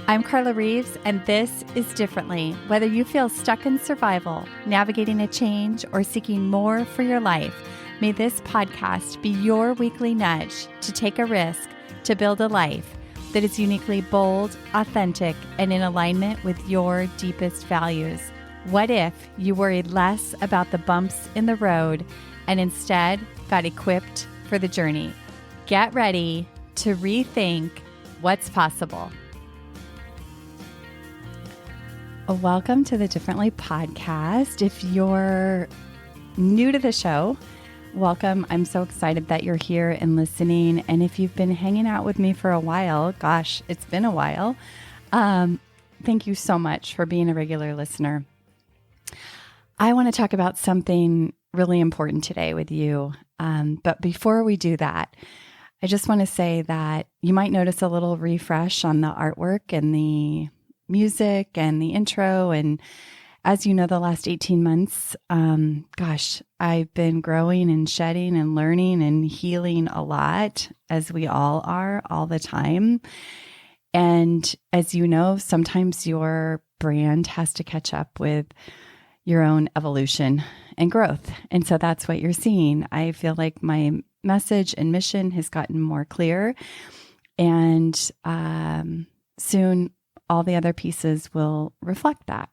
I'm Carla Reeves, and this is Differently. Whether you feel stuck in survival, navigating a change, or seeking more for your life, may this podcast be your weekly nudge to take a risk to build a life that is uniquely bold, authentic, and in alignment with your deepest values. What if you worried less about the bumps in the road and instead got equipped for the journey? Get ready to rethink what's possible. Welcome to the Differently podcast. If you're new to the show, welcome. I'm so excited that you're here and listening. And if you've been hanging out with me for a while, gosh, it's been a while. Thank you so much for being a regular listener. I want to talk about something really important today with you. But before we do that, I just want to say that you might notice a little refresh on the artwork and the music and the intro. And as you know, the last 18 months, I've been growing and shedding and learning and healing a lot, as we all are all the time. And as you know, sometimes your brand has to catch up with your own evolution and growth. And so that's what you're seeing. I feel like my message and mission has gotten more clear, and soon all the other pieces will reflect that.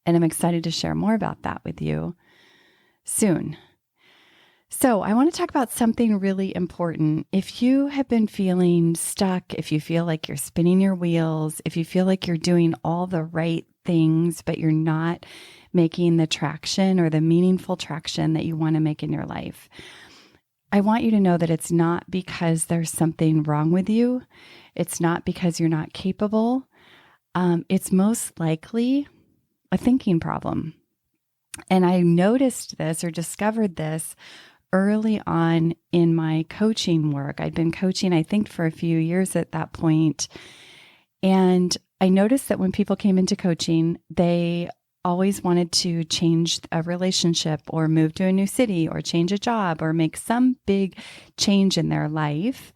And I'm excited to share more about that with you soon. So I want to talk about something really important. If you have been feeling stuck, if you feel like you're spinning your wheels, if you feel like you're doing all the right things, but you're not making the traction or the meaningful traction that you want to make in your life, I want you to know that it's not because there's something wrong with you. It's not because you're not capable. It's most likely a thinking problem. And I noticed this or discovered this early on in my coaching work. I'd been coaching, I think, for a few years at that point. And I noticed that when people came into coaching, they always wanted to change a relationship or move to a new city or change a job or make some big change in their life.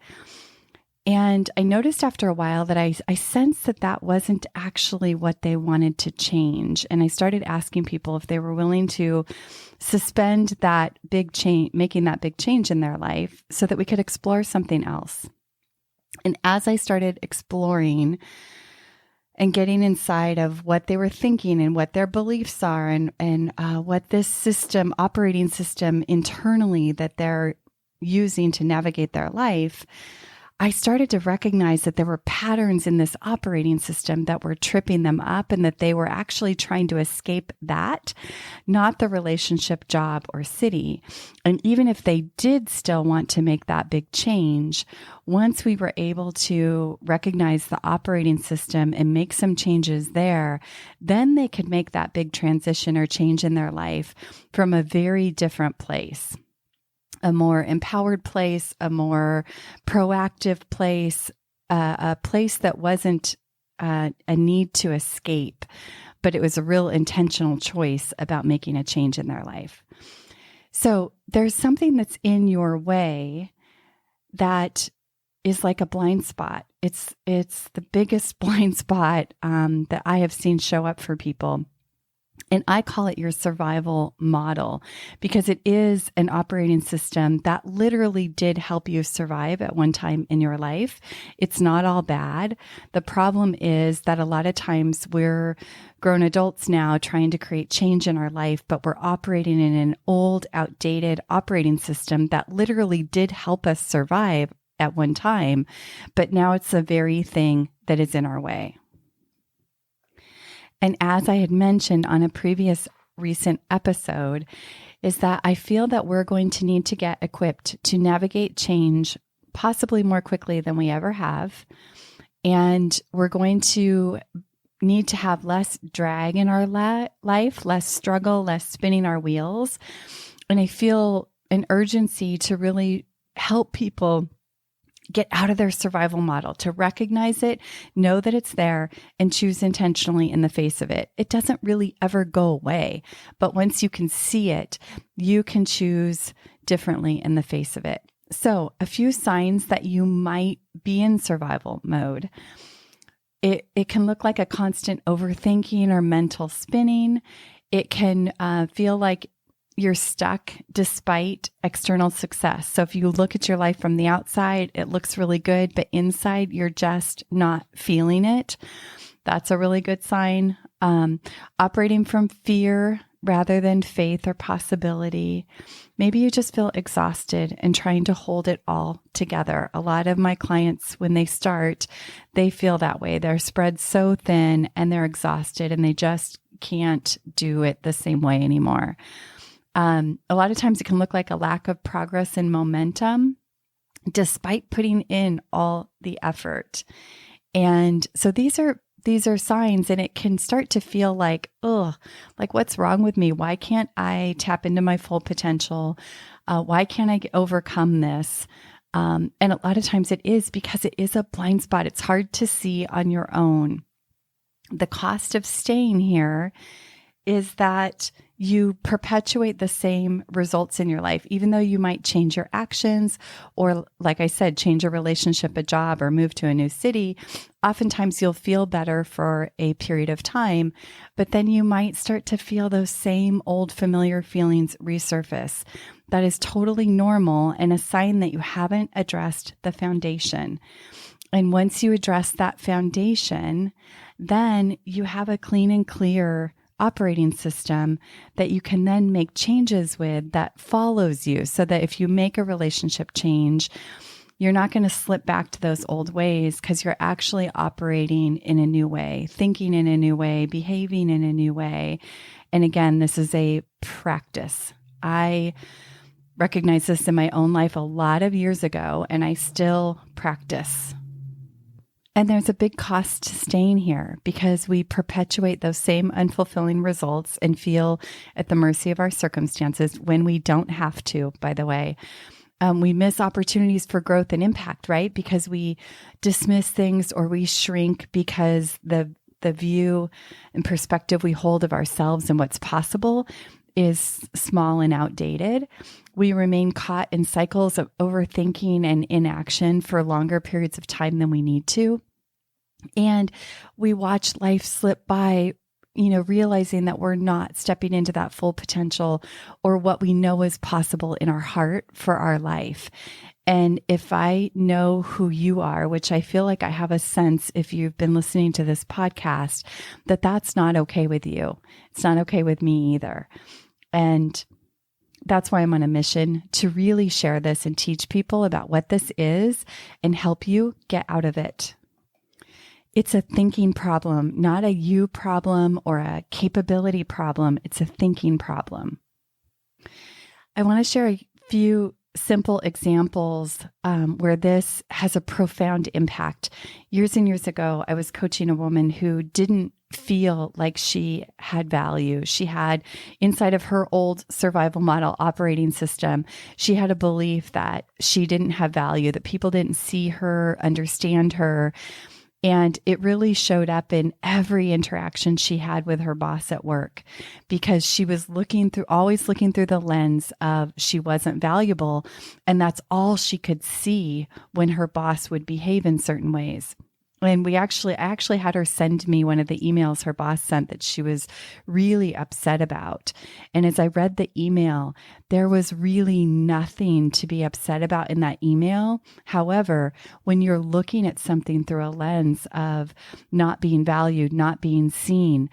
And I noticed after a while that I sensed that that wasn't actually what they wanted to change. And I started asking people if they were willing to suspend that big change, making that big change in their life, so that we could explore something else. And as I started exploring and getting inside of what they were thinking and what their beliefs are and what this system, operating system internally that they're using to navigate their life, I started to recognize that there were patterns in this operating system that were tripping them up, and that they were actually trying to escape that, not the relationship, job, or city. And even if they did still want to make that big change, once we were able to recognize the operating system and make some changes there, then they could make that big transition or change in their life from a very different place. A more empowered place, a more proactive place, a place that wasn't a need to escape, but it was a real intentional choice about making a change in their life. So there's something that's in your way that is like a blind spot. It's the biggest blind spot that I have seen show up for people. And I call it your survival model, because it is an operating system that literally did help you survive at one time in your life. It's not all bad. The problem is that a lot of times we're grown adults now trying to create change in our life, but we're operating in an old, outdated operating system that literally did help us survive at one time, but now it's the very thing that is in our way. And as I had mentioned on a previous recent episode, is that I feel that we're going to need to get equipped to navigate change possibly more quickly than we ever have. And we're going to need to have less drag in our life, less struggle, less spinning our wheels. And I feel an urgency to really help people get out of their survival model, to recognize it, know that it's there, and choose intentionally in the face of it. It doesn't really ever go away, but once you can see it, you can choose differently in the face of it. So a few signs that you might be in survival mode. It can look like a constant overthinking or mental spinning. It can feel like you're stuck despite external success. So if you look at your life from the outside, it looks really good, but inside you're just not feeling it. That's a really good sign. Operating from fear rather than faith or possibility. Maybe you just feel exhausted and trying to hold it all together. A lot of my clients, when they start, they feel that way. They're spread so thin and they're exhausted and they just can't do it the same way anymore. A lot of times it can look like a lack of progress and momentum despite putting in all the effort. And so these are signs, and it can start to feel like, like what's wrong with me? Why can't I tap into my full potential? Why can't I overcome this? And a lot of times it is because it is a blind spot. It's hard to see on your own. The cost of staying here is that you perpetuate the same results in your life, even though you might change your actions or, like I said, change a relationship, a job, or move to a new city. Oftentimes you'll feel better for a period of time, but then you might start to feel those same old familiar feelings resurface. That is totally normal and a sign that you haven't addressed the foundation. And once you address that foundation, then you have a clean and clear operating system that you can then make changes with that follows you, so that if you make a relationship change, you're not going to slip back to those old ways because you're actually operating in a new way, thinking in a new way, behaving in a new way. And again, this is a practice. I recognized this in my own life a lot of years ago, and I still practice. And there's a big cost to staying here because we perpetuate those same unfulfilling results and feel at the mercy of our circumstances when we don't have to, by the way. We miss opportunities for growth and impact, right? Because we dismiss things or we shrink because the view and perspective we hold of ourselves and what's possible is small and outdated. We remain caught in cycles of overthinking and inaction for longer periods of time than we need to. And we watch life slip by, realizing that we're not stepping into that full potential or what we know is possible in our heart for our life. And if I know who you are, which I feel like I have a sense if you've been listening to this podcast, that that's not okay with you. It's not okay with me either. And that's why I'm on a mission to really share this and teach people about what this is and help you get out of it. It's a thinking problem, not a you problem or a capability problem. It's a thinking problem. I want to share a few simple examples where this has a profound impact. Years and years ago, I was coaching a woman who didn't feel like she had value. She had, inside of her old survival model operating system, she had a belief that she didn't have value, that people didn't see her, understand her. And it really showed up in every interaction she had with her boss at work, because she was always looking through the lens of she wasn't valuable. And that's all she could see when her boss would behave in certain ways. And I actually had her send me one of the emails her boss sent that she was really upset about. And as I read the email, there was really nothing to be upset about in that email. However, when you're looking at something through a lens of not being valued, not being seen,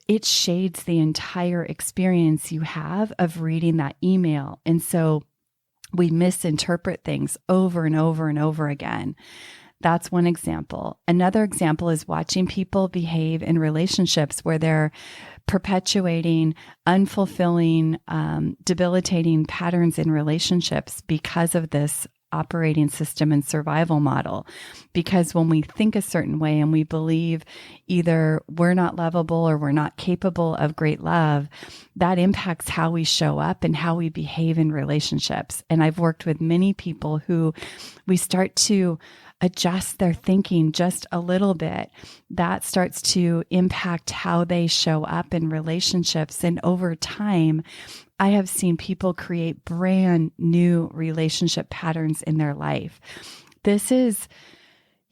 it shades the entire experience you have of reading that email. And so we misinterpret things over and over and over again. That's one example. Another example is watching people behave in relationships where they're perpetuating unfulfilling, debilitating patterns in relationships because of this operating system and survival model. Because when we think a certain way and we believe either we're not lovable or we're not capable of great love, that impacts how we show up and how we behave in relationships. And I've worked with many people who we start to adjust their thinking just a little bit. That starts to impact how they show up in relationships. And over time, I have seen people create brand new relationship patterns in their life. This is,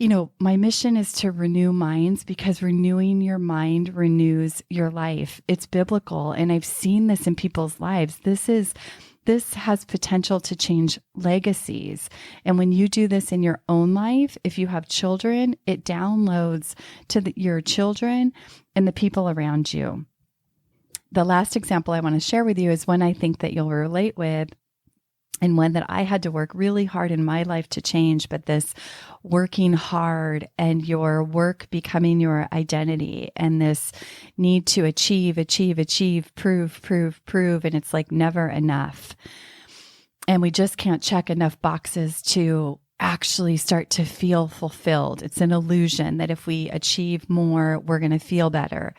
My mission is to renew minds because renewing your mind renews your life. It's biblical. And I've seen this in people's lives. This has potential to change legacies. And when you do this in your own life, if you have children, it downloads to your children and the people around you. The last example I want to share with you is one I think that you'll relate with, and one that I had to work really hard in my life to change, but this working hard and your work becoming your identity and this need to achieve, prove, and it's like never enough. And we just can't check enough boxes to actually start to feel fulfilled. It's an illusion that if we achieve more, we're going to feel better.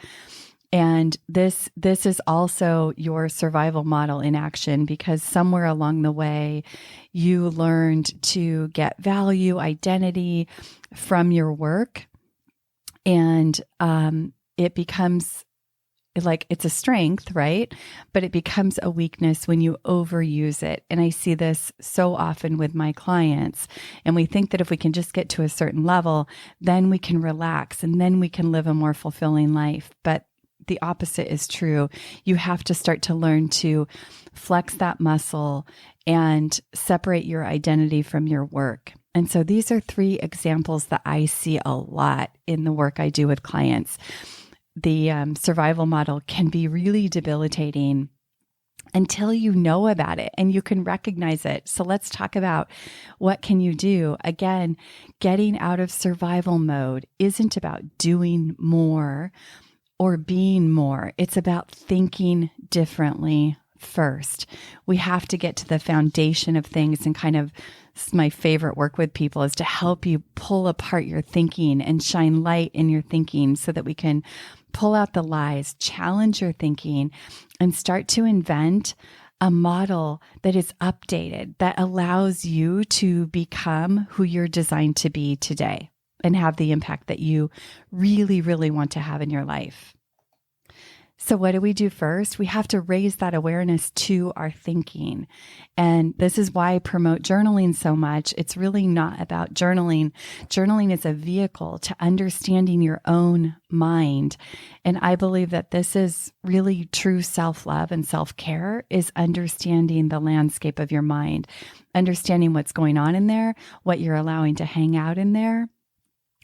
And this is also your survival model in action, because somewhere along the way, you learned to get value, identity from your work. And it becomes like it's a strength, right? But it becomes a weakness when you overuse it. And I see this so often with my clients. And we think that if we can just get to a certain level, then we can relax and then we can live a more fulfilling life. But the opposite is true. You have to start to learn to flex that muscle and separate your identity from your work. And so these are 3 examples that I see a lot in the work I do with clients. The survival model can be really debilitating until you know about it and you can recognize it. So let's talk about what can you do. Again, getting out of survival mode isn't about doing more or being more. It's about thinking differently first. We have to get to the foundation of things, and kind of my favorite work with people is to help you pull apart your thinking and shine light in your thinking so that we can pull out the lies, challenge your thinking, and start to invent a model that is updated, that allows you to become who you're designed to be today and have the impact that you really, really want to have in your life. So what do we do first? We have to raise that awareness to our thinking. And this is why I promote journaling so much. It's really not about journaling. Journaling is a vehicle to understanding your own mind. And I believe that this is really true self-love and self-care, is understanding the landscape of your mind, understanding what's going on in there, what you're allowing to hang out in there,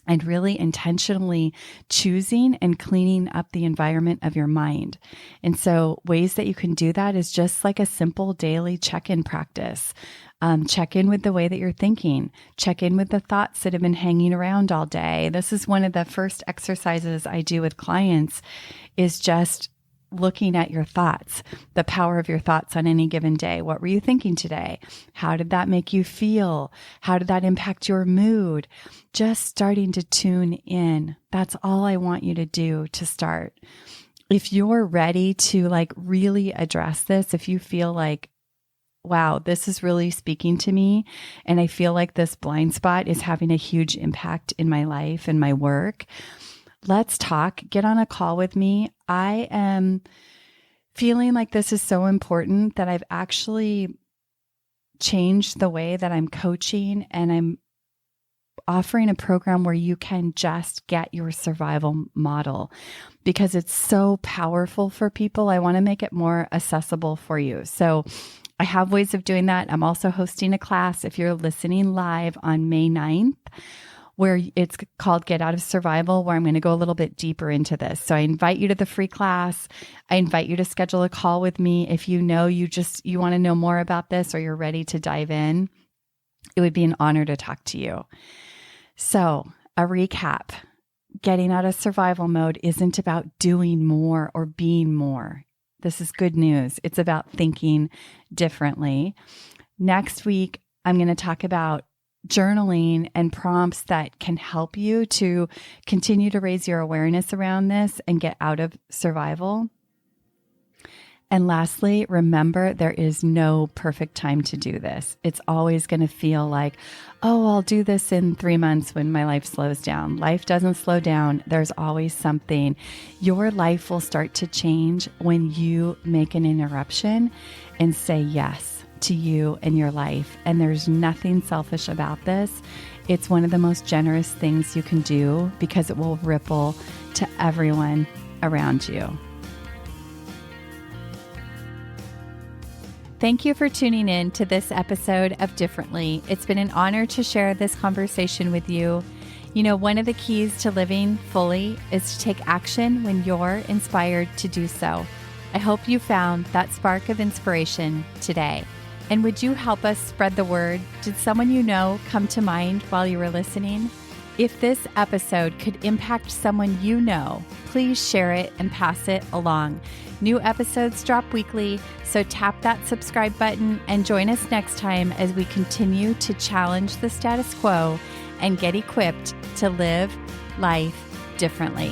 and really intentionally choosing and cleaning up the environment of your mind. And so ways that you can do that is just like a simple daily check-in practice. Check in with the way that you're thinking. Check in with the thoughts that have been hanging around all day. This is one of the first exercises I do with clients, is just looking at your thoughts, the power of your thoughts on any given day. What were you thinking today? How did that make you feel? How did that impact your mood? Just starting to tune in. That's all I want you to do to start. If you're ready to really address this, if you feel like, wow, this is really speaking to me, and I feel like this blind spot is having a huge impact in my life and my work, let's talk. Get on a call with me. I am feeling like this is so important that I've actually changed the way that I'm coaching, and I'm offering a program where you can just get your survival model because it's so powerful for people. I want to make it more accessible for you. So I have ways of doing that. I'm also hosting a class, if you're listening live, on May 9th. Where it's called Get Out of Survival, where I'm going to go a little bit deeper into this. So I invite you to the free class. I invite you to schedule a call with me if you know you want to know more about this, or you're ready to dive in. It would be an honor to talk to you. So a recap: getting out of survival mode isn't about doing more or being more. This is good news. It's about thinking differently. Next week, I'm going to talk about journaling and prompts that can help you to continue to raise your awareness around this and get out of survival. And lastly, remember, there is no perfect time to do this. It's always going to feel like, oh, I'll do this in 3 months when my life slows down. Life doesn't slow down. There's always something. Your life will start to change when you make an interruption and say yes. to you and your life. And there's nothing selfish about this. It's one of the most generous things you can do because it will ripple to everyone around you. Thank you for tuning in to this episode of Differently. It's been an honor to share this conversation with you. You know, one of the keys to living fully is to take action when you're inspired to do so. I hope you found that spark of inspiration today. And would you help us spread the word? Did someone you know come to mind while you were listening? If this episode could impact someone you know, please share it and pass it along. New episodes drop weekly, so tap that subscribe button and join us next time as we continue to challenge the status quo and get equipped to live life differently.